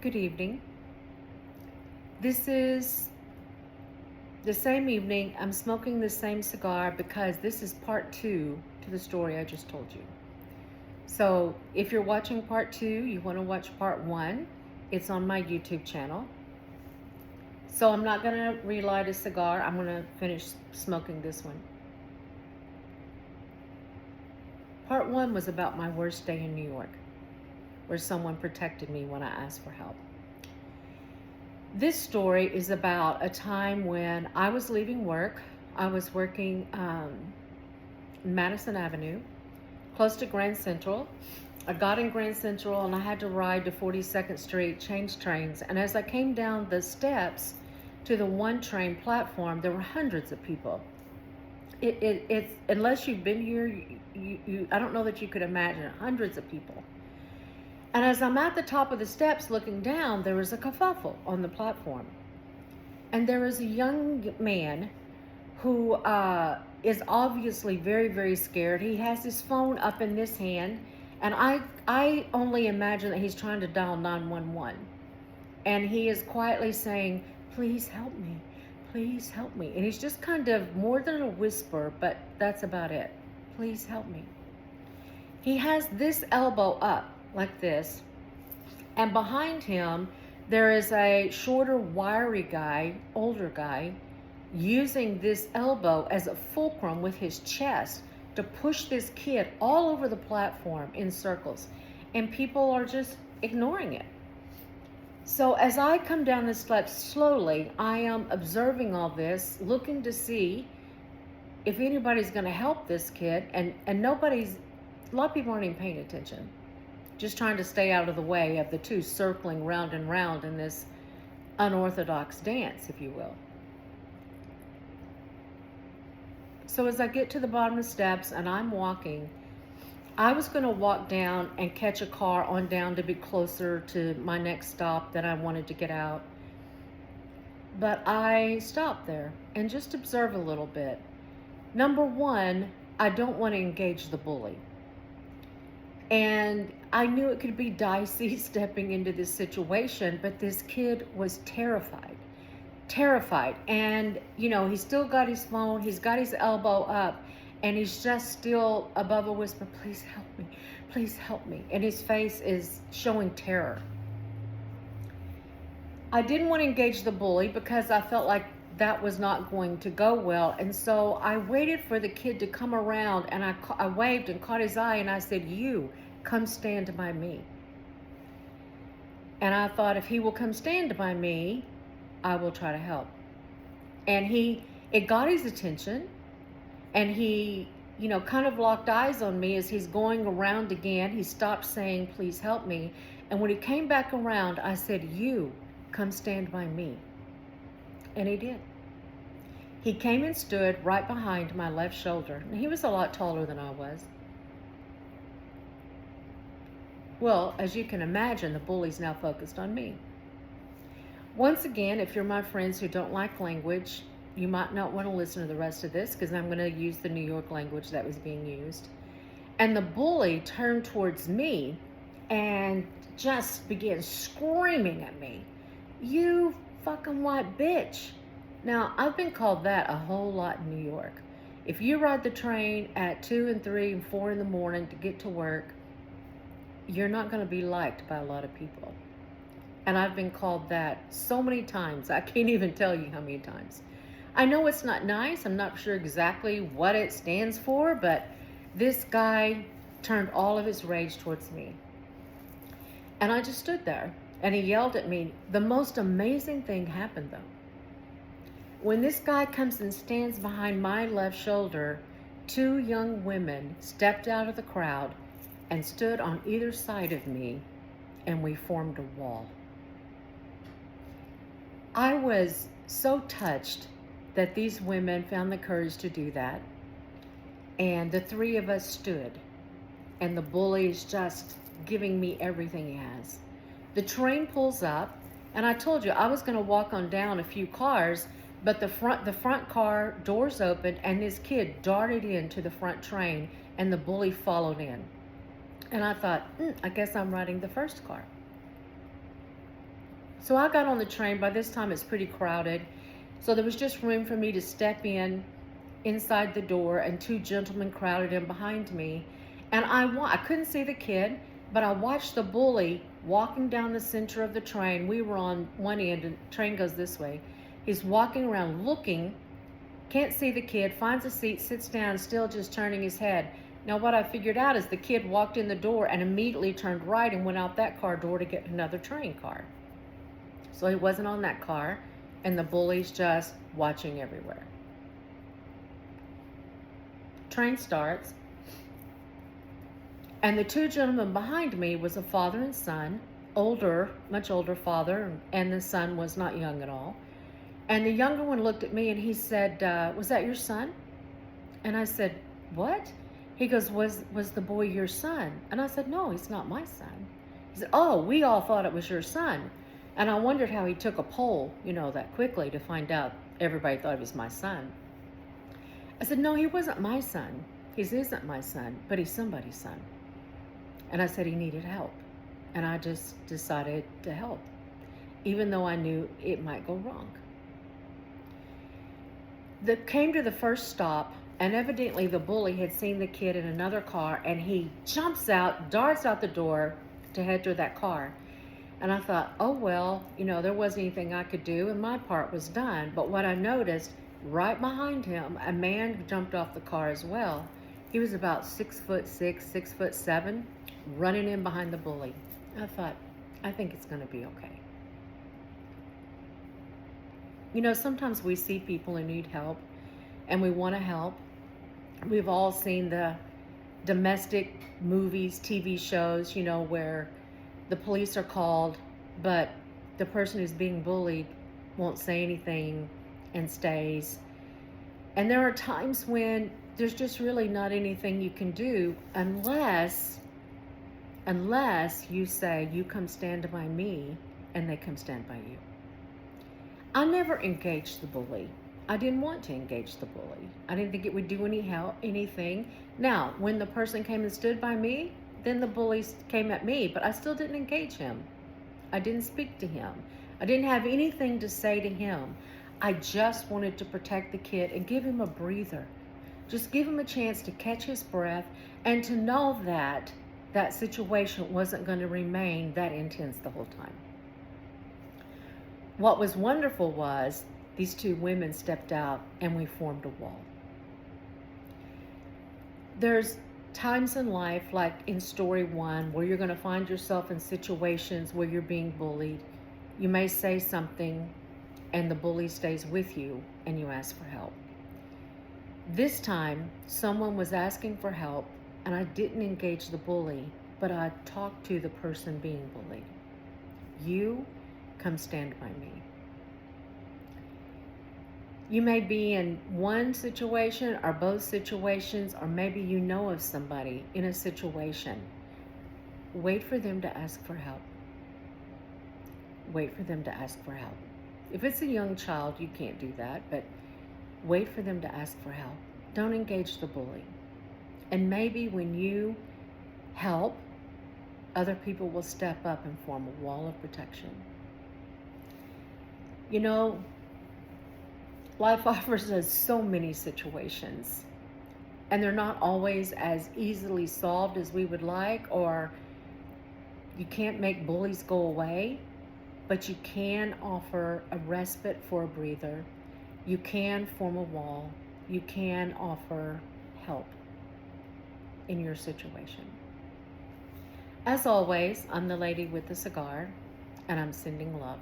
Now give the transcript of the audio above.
Good evening. This is the same evening. I'm smoking the same cigar because this is part two to the story I just told you. So if you're watching part two, you want to watch part one, it's on my YouTube channel. So I'm not going to relight a cigar. I'm going to finish smoking this one. Part one was about my worst day in New York, where someone protected me when I asked for help. This story is about a time when I was leaving work. I was working Madison Avenue, close to Grand Central. I got in Grand Central and I had to ride to 42nd Street, change trains. And as I came down the steps to the one train platform, there were hundreds of people. It's unless you've been here, I don't know that you could imagine hundreds of people. And as I'm at the top of the steps looking down, there was a kerfuffle on the platform. And there is a young man who is obviously very, very scared. He has his phone up in this hand, and I only imagine that he's trying to dial 911. And he is quietly saying, "Please help me, please help me." And he's just kind of more than a whisper, but that's about it. "Please help me." He has this elbow up like this, and behind him there is a shorter, wiry guy, older guy, using this elbow as a fulcrum with his chest to push this kid all over the platform in circles, and people are just ignoring it. So as I come down the steps slowly, I am observing all this, looking to see if anybody's going to help this kid, and nobody's, a lot of people aren't even paying attention, just trying to stay out of the way of the two circling round and round in this unorthodox dance, if you will. So as I get to the bottom of the steps and I'm walking, I was going to walk down and catch a car on down to be closer to my next stop that I wanted to get out. But I stopped there and just observe a little bit. Number one, I don't want to engage the bully. And I knew it could be dicey stepping into this situation, but this kid was terrified. And, you know, he's still got his phone, he's got his elbow up, and he's just still above a whisper, "Please help me, please help me." And his face is showing terror. I didn't want to engage the bully because I felt like that was not going to go well. And so I waited for the kid to come around, and I waved and caught his eye, and I said, "You, come stand by me." And I thought, if he will come stand by me, I will try to help. And it got his attention, and he, you know, kind of locked eyes on me as he's going around again. He stopped saying, "Please help me." And when he came back around, I said, "You, come stand by me." And he did. He came and stood right behind my left shoulder. And he was a lot taller than I was. Well, as you can imagine, the bully's now focused on me. Once again, if you're my friends who don't like language, you might not want to listen to the rest of this because I'm going to use the New York language that was being used. And the bully turned towards me and just began screaming at me, "You fucking white bitch." Now, I've been called that a whole lot in New York. If you ride the train at 2 and 3 and 4 in the morning to get to work, you're not going to be liked by a lot of people. And I've been called that so many times, I can't even tell you how many times. I know it's not nice. I'm not sure exactly what it stands for, but this guy turned all of his rage towards me. And I just stood there, and he yelled at me. The most amazing thing happened, though. When this guy comes and stands behind my left shoulder, two young women stepped out of the crowd and stood on either side of me, and we formed a wall. I was so touched that these women found the courage to do that. And the three of us stood, and the bully is just giving me everything he has. The train pulls up, and I told you I was going to walk on down a few cars, but the front car doors opened, and this kid darted into the front train, and the bully followed in. And I thought, I guess I'm riding the first car. So I got on the train. By this time, it's pretty crowded. So there was just room for me to step inside the door, and two gentlemen crowded in behind me. And I couldn't see the kid, but I watched the bully walking down the center of the train. We were on one end, and the train goes this way. He's walking around looking, can't see the kid, finds a seat, sits down, still just turning his head. Now what I figured out is the kid walked in the door and immediately turned right and went out that car door to get another train car. So he wasn't on that car, and the bully's just watching everywhere. Train starts, and the two gentlemen behind me was a father and son, older, much older father, and the son was not young at all. And the younger one looked at me and he said, was that your son? And I said, what? He goes, was the boy your son? And I said, no, he's not my son. He said, oh, we all thought it was your son. And I wondered how he took a poll, that quickly to find out everybody thought it was my son. I said, no, he wasn't my son. He isn't my son, but he's somebody's son. And I said he needed help. And I just decided to help, even though I knew it might go wrong. They came to the first stop, and evidently the bully had seen the kid in another car, and he jumps out, darts out the door to head to that car. And I thought, oh, well, there wasn't anything I could do, and my part was done. But what I noticed, right behind him, a man jumped off the car as well. He was about 6'6", 6'7", running in behind the bully. I thought, I think it's going to be okay. Sometimes we see people who need help, and we want to help. We've all seen the domestic movies, TV shows, where the police are called, but the person who's being bullied won't say anything and stays. And there are times when there's just really not anything you can do unless you say, you come stand by me, and they come stand by you. I never engaged the bully. I didn't want to engage the bully. I didn't think it would do anything. Now, when the person came and stood by me, then the bully came at me, but I still didn't engage him. I didn't speak to him. I didn't have anything to say to him. I just wanted to protect the kid and give him a breather. Just give him a chance to catch his breath and to know that that situation wasn't going to remain that intense the whole time. What was wonderful was these two women stepped out and we formed a wall. There's times in life, like in story 1, where you're going to find yourself in situations where you're being bullied. You may say something and the bully stays with you and you ask for help. This time, someone was asking for help and I didn't engage the bully, but I talked to the person being bullied. You come stand by me. You may be in one situation or both situations, or maybe you know of somebody in a situation. Wait for them to ask for help. Wait for them to ask for help. If it's a young child, you can't do that, but wait for them to ask for help. Don't engage the bully. And maybe when you help, other people will step up and form a wall of protection. Life offers us so many situations, and they're not always as easily solved as we would like, or you can't make bullies go away, but you can offer a respite for a breather. You can form a wall. You can offer help in your situation. As always, I'm the lady with the cigar, and I'm sending love.